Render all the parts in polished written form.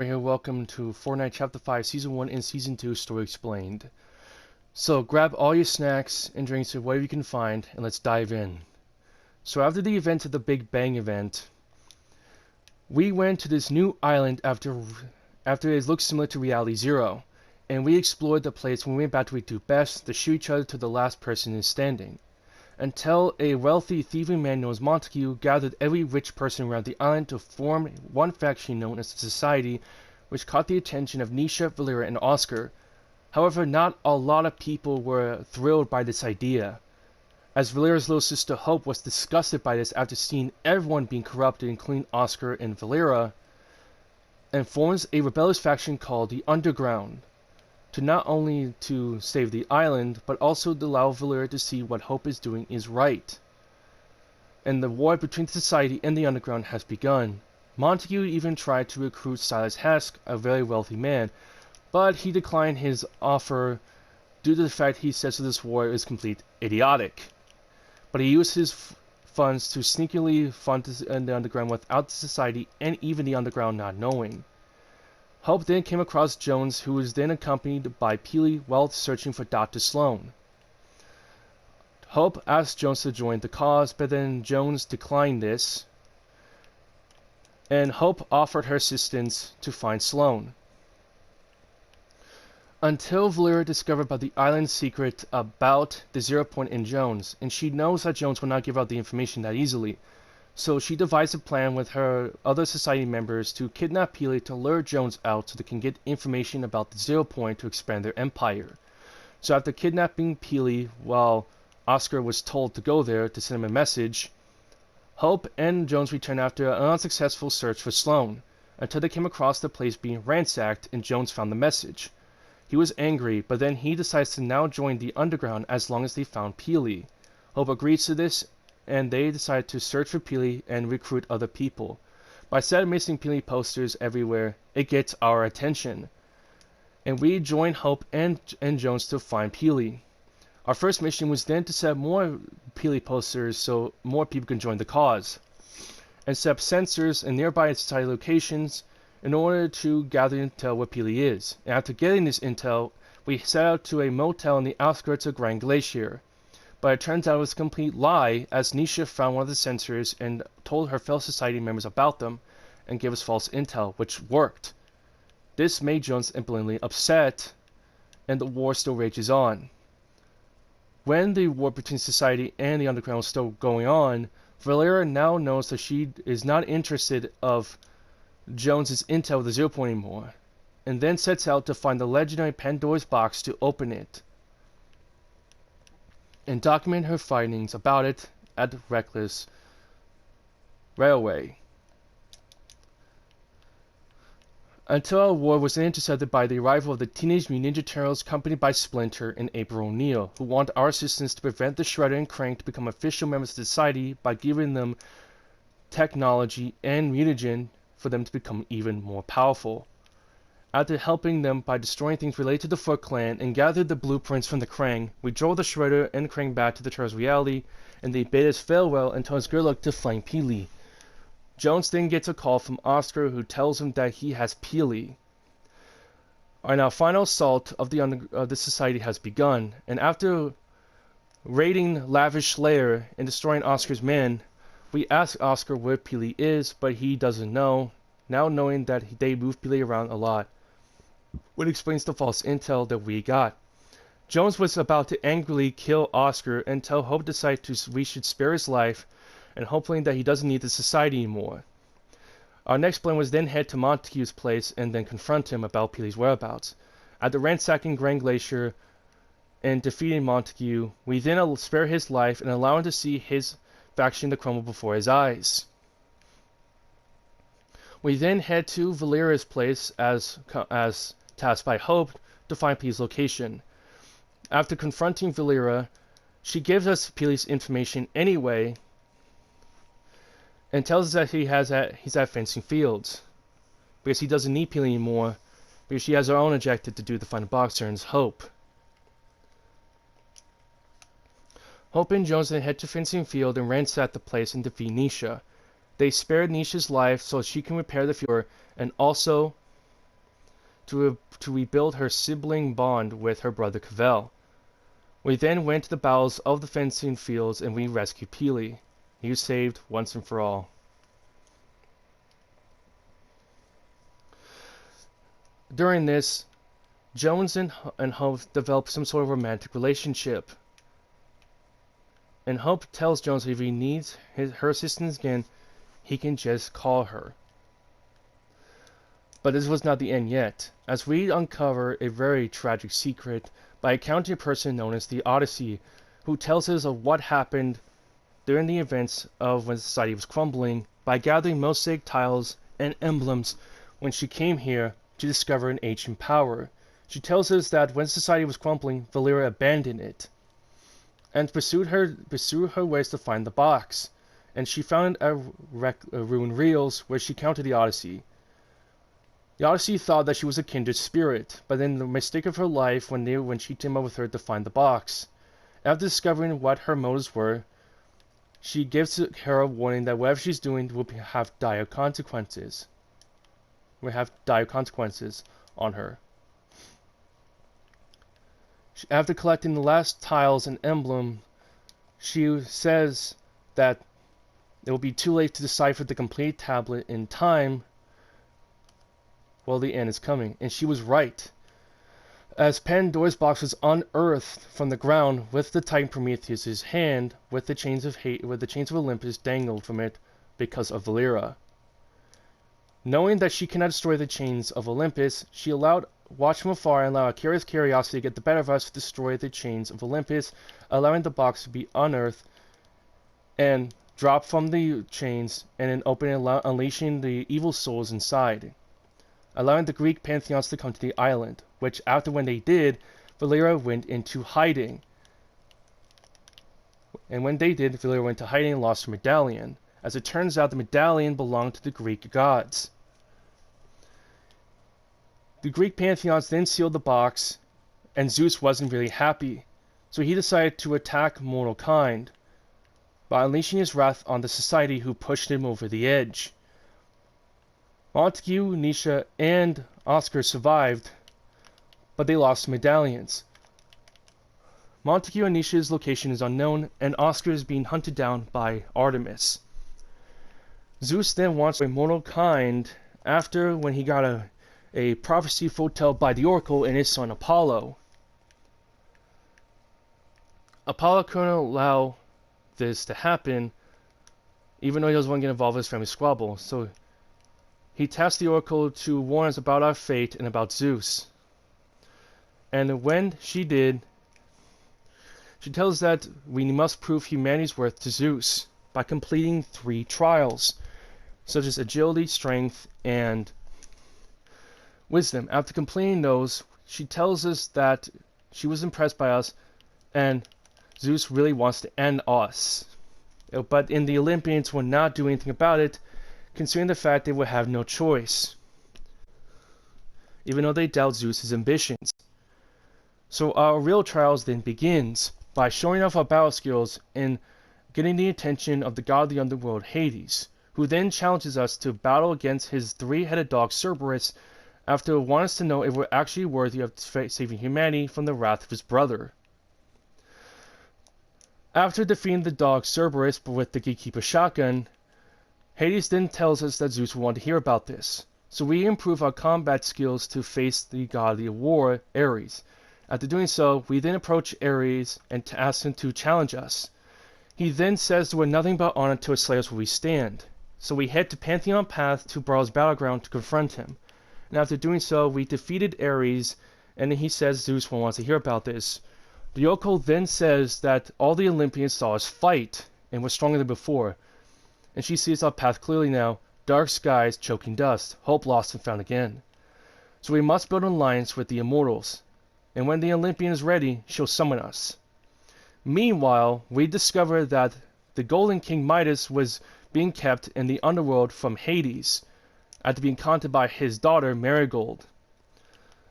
Right here, welcome to Fortnite Chapter 5, Season 1 and Season 2 Story Explained. So grab all your snacks and drinks or whatever you can find, and let's dive in. So after the event of the Big Bang event, we went to this new island after it looks similar to Reality Zero, and we explored the place when we went back to we do best, to shoot each other till the last person is standing. Until a wealthy thieving man known as Montague gathered every rich person around the island to form one faction known as the Society, which caught the attention of Nisha, Valera, and Oscar. However, not a lot of people were thrilled by this idea, as Valera's little sister Hope was disgusted by this after seeing everyone being corrupted, including Oscar and Valera, and forms a rebellious faction called the Underground, to not only to save the island, but also to allow Valera to see what Hope is doing is right. And the war between the Society and the Underground has begun. Montague even tried to recruit Silas Hask, a very wealthy man, but he declined his offer due to the fact he says that this war is complete idiotic. But he used his funds to sneakily fund the Underground without the Society and even the Underground not knowing. Hope then came across Jones, who was then accompanied by Peely while searching for Dr. Sloan. Hope asked Jones to join the cause, but then Jones declined this, and Hope offered her assistance to find Sloan. Until Valera discovered about the island's secret about the 0 point in Jones, and she knows that Jones will not give out the information that easily. So she devised a plan with her other Society members to kidnap Peely to lure Jones out so they can get information about the 0 point to expand their empire. So after kidnapping Peely, while Oscar was told to go there to send him a message, Hope and Jones returned after an unsuccessful search for Sloan, until they came across the place being ransacked and Jones found the message. He was angry, but then he decides to now join the Underground as long as they found Peely. Hope agrees to this, and they decide to search for Peely and recruit other people. By instead of missing Peely posters everywhere, it gets our attention, and we join Hope and Jones to find Peely. Our first mission was then to set up more Peely posters so more people can join the cause, and set up sensors in nearby Society locations in order to gather intel where Peely is. And after getting this intel, we set out to a motel in the outskirts of Grand Glacier. But it turns out it was a complete lie, as Nisha found one of the sensors and told her fellow Society members about them and gave us false intel, which worked. This made Jones impotently upset, and the war still rages on. When the war between Society and the Underground was still going on, Valera now knows that she is not interested of Jones's intel with the 0 point anymore, and then sets out to find the legendary Pandora's box to open it, and document her findings about it at Reckless Railway. Until our war was intercepted by the arrival of the Teenage Mutant Ninja Turtles, accompanied by Splinter and April O'Neil, who want our assistance to prevent the Shredder and Krang to become official members of the Society by giving them technology and mutagen for them to become even more powerful. After helping them by destroying things related to the Foot Clan and gathered the blueprints from the Krang, we drove the Shredder and Krang back to the Turtles' reality, and they bid us farewell and told us good luck to find Peely. Jones then gets a call from Oscar, who tells him that he has Peely. And our final assault of the Society has begun, and after raiding Lavish Lair and destroying Oscar's men, we ask Oscar where Peely is, but he doesn't know, now knowing that they move Peely around a lot, which explains the false intel that we got. Jones was about to angrily kill Oscar until Hope decided we should spare his life, and hoping that he doesn't need the Society anymore. Our next plan was then head to Montague's place and then confront him about Peely's whereabouts. After ransacking Grand Glacier and defeating Montague, we then spare his life and allow him to see his faction to crumble before his eyes. We then head to Valera's place as tasked by Hope to find Peely's location. After confronting Valera, she gives us Peely's information anyway and tells us that he's at Fencing Fields because he doesn't need Peely anymore because she has her own objective to do the final box turns, Hope. Hope and Jones then head to Fencing Field and ransack the place and defeat Nisha. They spared Nisha's life so she can repair the Fuhrer, and also to rebuild her sibling bond with her brother Cavell. We then went to the battles of the fencing fields and we rescued Peely. He was saved once and for all. During this, Jones and Hope develop some sort of romantic relationship. And Hope tells Jones if he needs her assistance again, he can just call her. But this was not the end yet, as we uncover a very tragic secret by encountering a person known as the Odyssey, who tells us of what happened during the events of when society was crumbling by gathering mosaic tiles and emblems when she came here to discover an ancient power. She tells us that when society was crumbling, Valeria abandoned it and pursued her ways to find the box, and she found a ruined reels where she counted the Odyssey. The Odyssey thought that she was a kindred spirit, but in the mistake of her life when she came up with her to find the box. After discovering what her motives were, she gives her a warning that whatever she's doing will have dire consequences. On her. After collecting the last tiles and emblem, she says that it will be too late to decipher the complete tablet in time. Well, the end is coming, and she was right. As Pandora's box was unearthed from the ground with the Titan Prometheus's hand, with the chains of Olympus dangled from it because of Valeria. Knowing that she cannot destroy the chains of Olympus, she watched from afar and allowed a curious curiosity to get the better of us to destroy the chains of Olympus, allowing the box to be unearthed and dropped from the chains, and then unleashing the evil souls inside, allowing the Greek pantheons to come to the island, which after when they did, Valeria went into hiding. And when they did, Valeria went to hiding and lost her medallion. As it turns out, the medallion belonged to the Greek gods. The Greek pantheons then sealed the box, and Zeus wasn't really happy, so he decided to attack mortal kind by unleashing his wrath on the society who pushed him over the edge. Montague, Nisha, and Oscar survived, but they lost medallions. Montague and Nisha's location is unknown, and Oscar is being hunted down by Artemis. Zeus then wants mortal kind after when he got a prophecy foretold by the Oracle and his son Apollo. Apollo couldn't allow this to happen, even though he doesn't want to get involved in his family squabble, so he tasked the Oracle to warn us about our fate and about Zeus. And when she did, she tells us that we must prove humanity's worth to Zeus by completing 3 trials, such as agility, strength, and wisdom. After completing those, she tells us that she was impressed by us and Zeus really wants to end us. But the Olympians will not do anything about it, considering the fact they would have no choice, even though they doubt Zeus's ambitions. So our real trials then begins by showing off our battle skills and getting the attention of the god of the underworld, Hades, who then challenges us to battle against his 3-headed dog Cerberus after wanting us to know if we're actually worthy of saving humanity from the wrath of his brother. After defeating the dog Cerberus with the Gatekeeper shotgun, Hades then tells us that Zeus will want to hear about this, so we improve our combat skills to face the god of the war, Ares. After doing so, we then approach Ares and ask him to challenge us. He then says that we're nothing but honor to slay us where we stand, so we head to Pantheon Path to Baal's battleground to confront him. And after doing so, we defeated Ares, and then he says Zeus wants to hear about this. The Oracle then says that all the Olympians saw us fight, and were stronger than before, and she sees our path clearly now, dark skies, choking dust, hope lost and found again. So we must build an alliance with the immortals, and when the Olympian is ready, she'll summon us. Meanwhile, we discover that the Golden King Midas was being kept in the underworld from Hades, after being conquered by his daughter Marigold.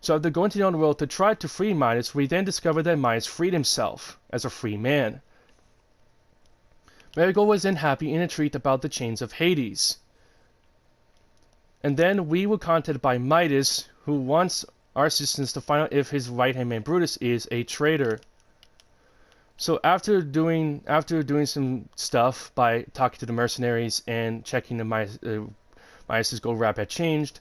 So after going to the underworld to try to free Midas, we then discover that Midas freed himself as a free man. Marigold was then happy and intrigued about the chains of Hades. And then we were contacted by Midas, who wants our assistance to find out if his right-hand man Brutus is a traitor. So after doing some stuff by talking to the mercenaries and checking the Midas' gold wrap had changed,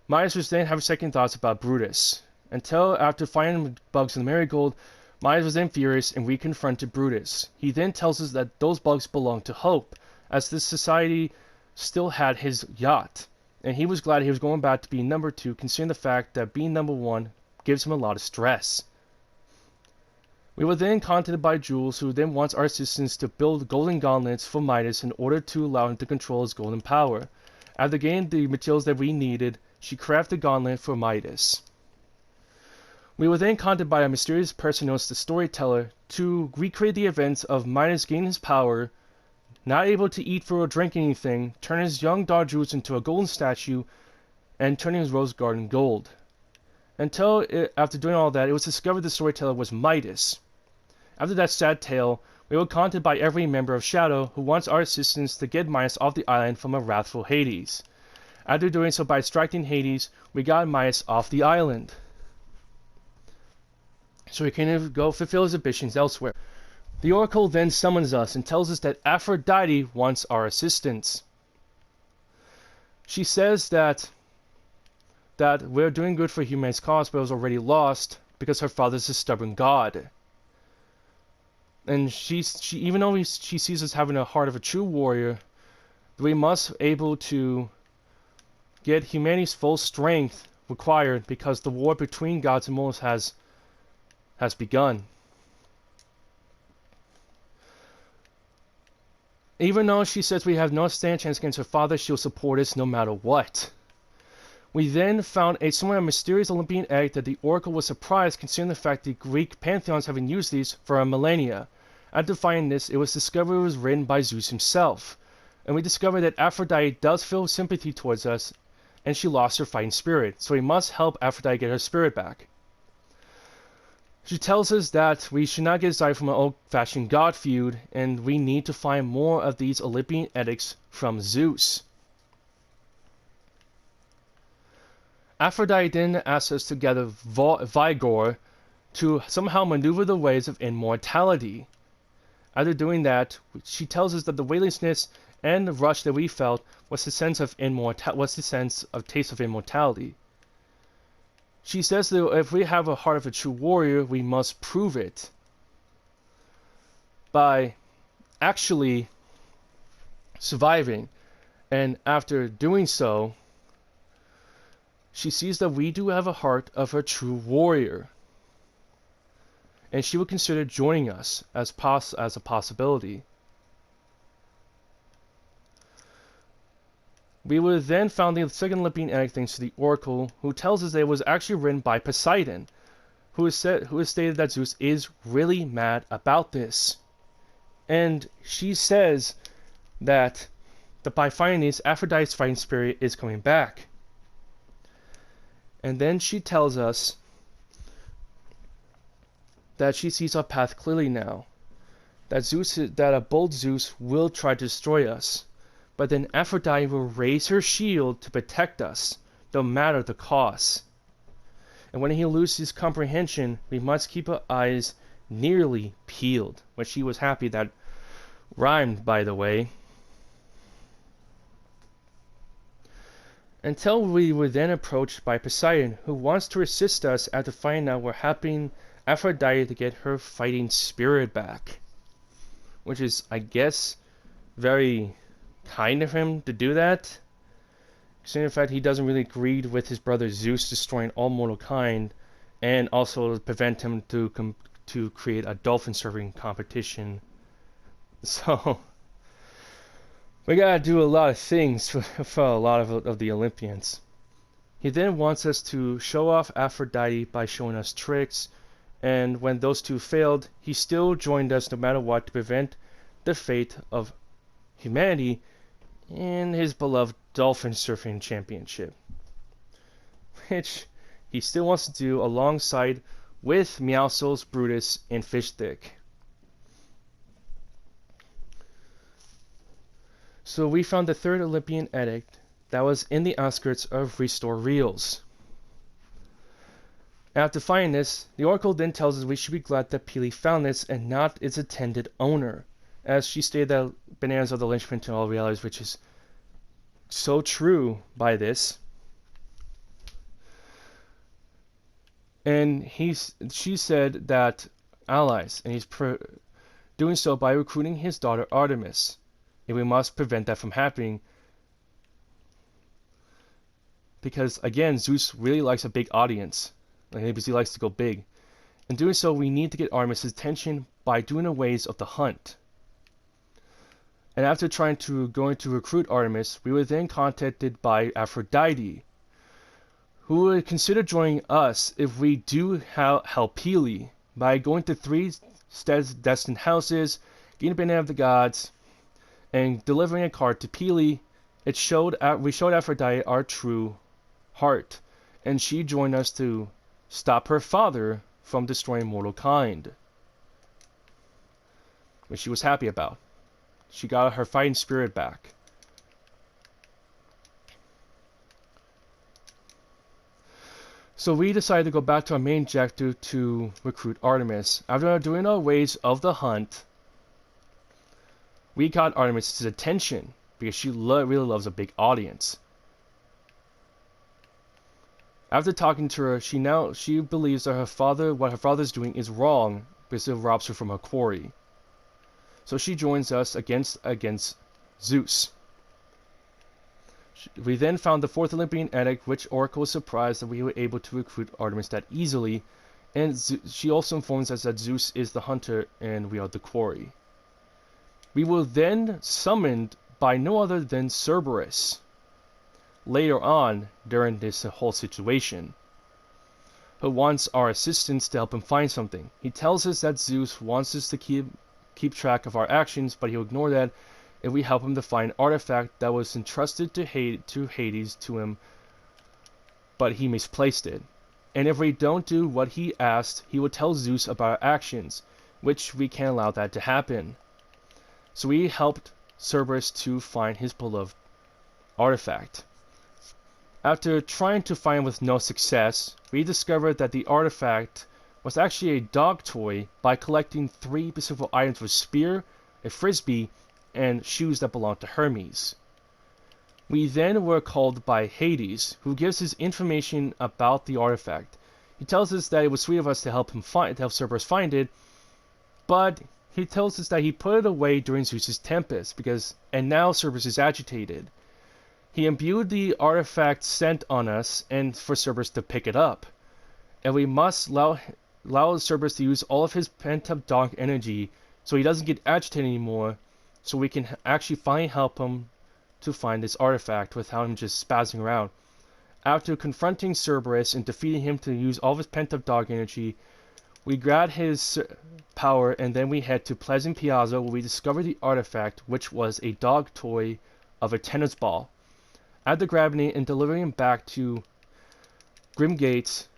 Midas was then having second thoughts about Brutus. Until after finding bugs in the marigold, Midas was then furious and we confronted Brutus. He then tells us that those bugs belong to Hope, as this society still had his yacht. And he was glad he was going back to being number 2, considering the fact that being number 1 gives him a lot of stress. We were then contacted by Jules, who then wants our assistance to build golden gauntlets for Midas in order to allow him to control his golden power. After getting the materials that we needed, she crafted the gauntlet for Midas. We were then contacted by a mysterious person known as the Storyteller to recreate the events of Midas gaining his power, not able to eat or drink anything, turn his young daughter Jules into a golden statue, and turning his rose garden gold. After doing all that, it was discovered the Storyteller was Midas. After that sad tale, we were contacted by every member of Shadow who wants our assistance to get Midas off the island from a wrathful Hades. After doing so by distracting Hades, we got Midas off the island, so he can go fulfill his ambitions elsewhere. The Oracle then summons us and tells us that Aphrodite wants our assistance. She says that we're doing good for humanity's cause, but it was already lost because her father's a stubborn god. And she even though she sees us having a heart of a true warrior, we must able to get humanity's full strength required because the war between gods and mortals has begun. Even though she says we have no stand chance against her father, she'll support us no matter what. We then found a somewhat mysterious Olympian egg that the Oracle was surprised considering the fact the Greek pantheons having used these for a millennia. After finding this, it was discovered it was written by Zeus himself. And we discovered that Aphrodite does feel sympathy towards us, and she lost her fighting spirit, so we must help Aphrodite get her spirit back. She tells us that we should not get aside from an old-fashioned god feud, and we need to find more of these Olympian edicts from Zeus. Aphrodite then asks us to gather Vigor to somehow maneuver the ways of immortality. After doing that, she tells us that the weightlessness and the rush that we felt was the sense of taste of immortality. She says that if we have a heart of a true warrior, we must prove it by actually surviving. And after doing so, she sees that we do have a heart of a true warrior. And she would consider joining us as a possibility. We would then found the second Olympian egg thanks to the Oracle, who tells us that it was actually written by Poseidon, who has stated that Zeus is really mad about this. And she says that by finding this, Aphrodite's fighting spirit is coming back. And then she tells us that she sees our path clearly now. That a bold Zeus will try to destroy us. But then Aphrodite will raise her shield to protect us, no matter the cost. And when he loses comprehension, we must keep our eyes nearly peeled. Which she was happy that rhymed, by the way. Until we were then approached by Poseidon, who wants to assist us after finding out we're helping Aphrodite to get her fighting spirit back. Which is, I guess, very kind of him to do that. Considering the fact he doesn't really agree with his brother Zeus destroying all mortal kind, and also prevent him to create a dolphin surfing competition. So we gotta do a lot of things for a lot of the Olympians. He then wants us to show off Aphrodite by showing us tricks, and when those two failed, he still joined us no matter what to prevent the fate of humanity in his beloved dolphin surfing championship, which he still wants to do alongside with Meowscles, Brutus, and Fishstick. So we found the third Olympian edict that was in the outskirts of Restore Reels. After finding this, the Oracle then tells us we should be glad that Peely found this and not its intended owner, as she stated that bananas are the linchpin to all realities, which is so true by this. And she said that allies, and he's doing so by recruiting his daughter Artemis, and we must prevent that from happening. Because again, Zeus really likes a big audience. Because he likes to go big. In doing so, we need to get Artemis' attention by doing away of the hunt. And after going to recruit Artemis, we were then contacted by Aphrodite, who would consider joining us if we do help Peely by going to 3 destined houses, getting a banana of the gods, and delivering a card to Peely. We showed Aphrodite our true heart, and she joined us to stop her father from destroying mortal kind, which she was happy about. She got her fighting spirit back. So we decided to go back to our main objective to recruit Artemis. After doing our ways of the hunt, we got Artemis' attention because she really loves a big audience. After talking to her, she believes that what her father is doing is wrong because it robs her from her quarry. So she joins us against Zeus. We then found the 4th Olympian edict, which Oracle was surprised that we were able to recruit Artemis that easily, and she also informs us that Zeus is the hunter and we are the quarry. We were then summoned by no other than Cerberus later on during this whole situation, who wants our assistance to help him find something. He tells us that Zeus wants us to keep track of our actions, but he'll ignore that if we help him to find an artifact that was entrusted to Hades to him, but he misplaced it. And if we don't do what he asked, he will tell Zeus about our actions, which we can't allow that to happen. So we helped Cerberus to find his beloved artifact. After trying to find it with no success, we discovered that the artifact was actually a dog toy by collecting 3 specific items: a spear, a frisbee, and shoes that belonged to Hermes. We then were called by Hades, who gives us information about the artifact. He tells us that it was sweet of us to help Cerberus find it, but he tells us that he put it away during Zeus's tempest, and now Cerberus is agitated. He imbued the artifact scent on us, and for Cerberus to pick it up, and we must allow Cerberus to use all of his pent-up dog energy so he doesn't get agitated anymore, so we can actually finally help him to find this artifact without him just spazzing around. After confronting Cerberus and defeating him to use all of his pent-up dog energy, we grabbed his power, and then we head to Pleasant Piazza, where we discovered the artifact, which was a dog toy of a tennis ball. After grabbing it and delivering him back to Grim Gates,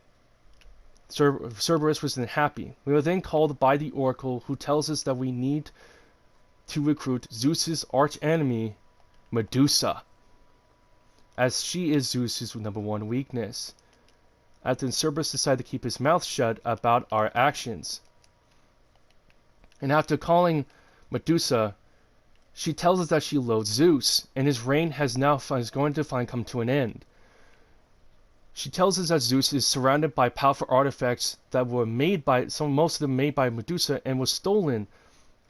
Cerberus was unhappy. We were then called by the Oracle, who tells us that we need to recruit Zeus's archenemy, Medusa, as she is Zeus's #1 weakness. After Cerberus decided to keep his mouth shut about our actions. And after calling Medusa, she tells us that she loathes Zeus, and his reign is going to finally come to an end. She tells us that Zeus is surrounded by powerful artifacts that were most of them made by Medusa, and was stolen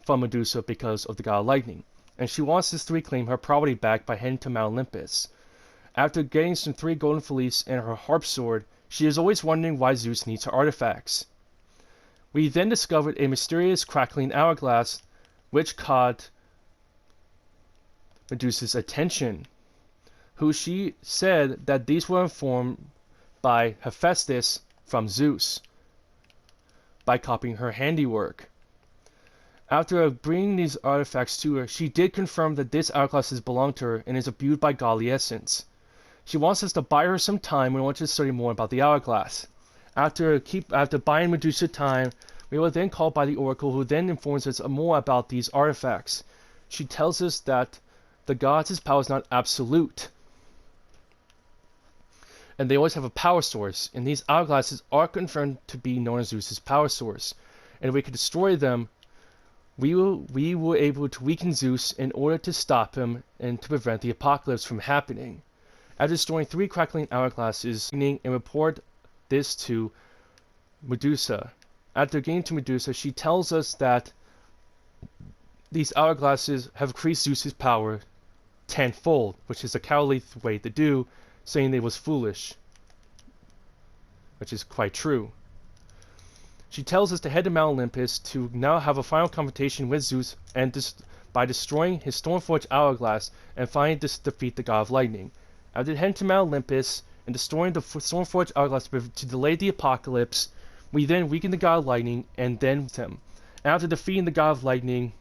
from Medusa because of the god of lightning. And she wants us to reclaim her property back by heading to Mount Olympus. After getting some 3 golden fleece and her harp sword, she is always wondering why Zeus needs her artifacts. We then discovered a mysterious crackling hourglass, which caught Medusa's attention, who she said that these were informed by Hephaestus from Zeus, by copying her handiwork. After bringing these artifacts to her, she did confirm that this hourglass belonged to her and is imbued by godly essence. She wants us to buy her some time and wants to study more about the hourglass. After buying Medusa time, we were then called by the Oracle, who then informs us more about these artifacts. She tells us that the god's power is not absolute, and they always have a power source, and these hourglasses are confirmed to be known as Zeus's power source. And if we could destroy them, we were able to weaken Zeus in order to stop him and to prevent the apocalypse from happening. After destroying 3 crackling hourglasses, and report this to Medusa. After getting to Medusa, she tells us that these hourglasses have increased Zeus's power tenfold, which is a cowardly way to do, saying they was foolish, which is quite true. She tells us to head to Mount Olympus to now have a final confrontation with Zeus and by destroying his Stormforged hourglass and finally defeat the god of lightning. After heading to Mount Olympus and destroying the Stormforged hourglass to delay the apocalypse, we then weaken the god of lightning and then him. And after defeating the god of lightning,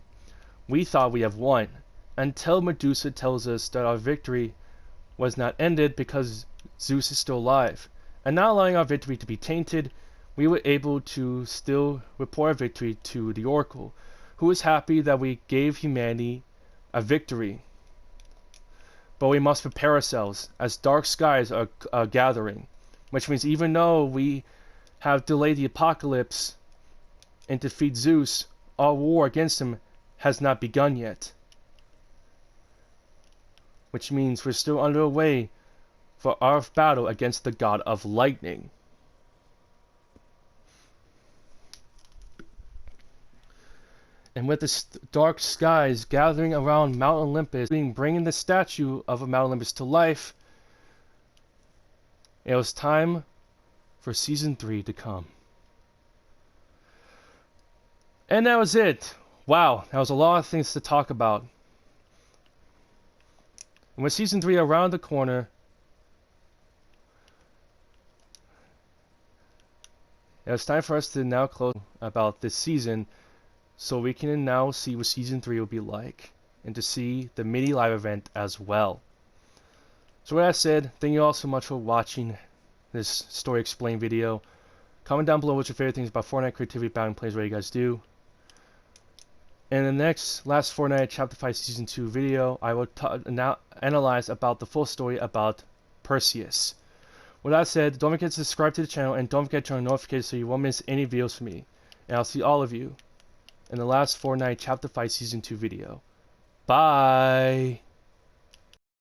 we thought we have won, until Medusa tells us that our victory was not ended because Zeus is still alive. And not allowing our victory to be tainted, we were able to still report our victory to the Oracle, who is happy that we gave humanity a victory. But we must prepare ourselves, as dark skies are gathering, which means even though we have delayed the apocalypse and defeat Zeus, our war against him has not begun yet. Which means we're still underway for our battle against the god of lightning. And with the dark skies gathering around Mount Olympus, bringing the statue of Mount Olympus to life, it was time for Season 3 to come. And that was it. Wow, that was a lot of things to talk about. And with Season 3 around the corner, it was time for us to now close about this season, so we can now see what Season 3 will be like, and to see the mini live event as well. So with that said, thank you all so much for watching this story explain video. Comment down below what your favorite things about Fortnite creativity, battle, and plays, what you guys do. In the next last Fortnite Chapter 5 Season 2 video, I will now analyze about the full story about Perseus. With that said, don't forget to subscribe to the channel and don't forget to turn on notifications so you won't miss any videos from me. And I'll see all of you in the last Fortnite Chapter 5 Season 2 video. Bye!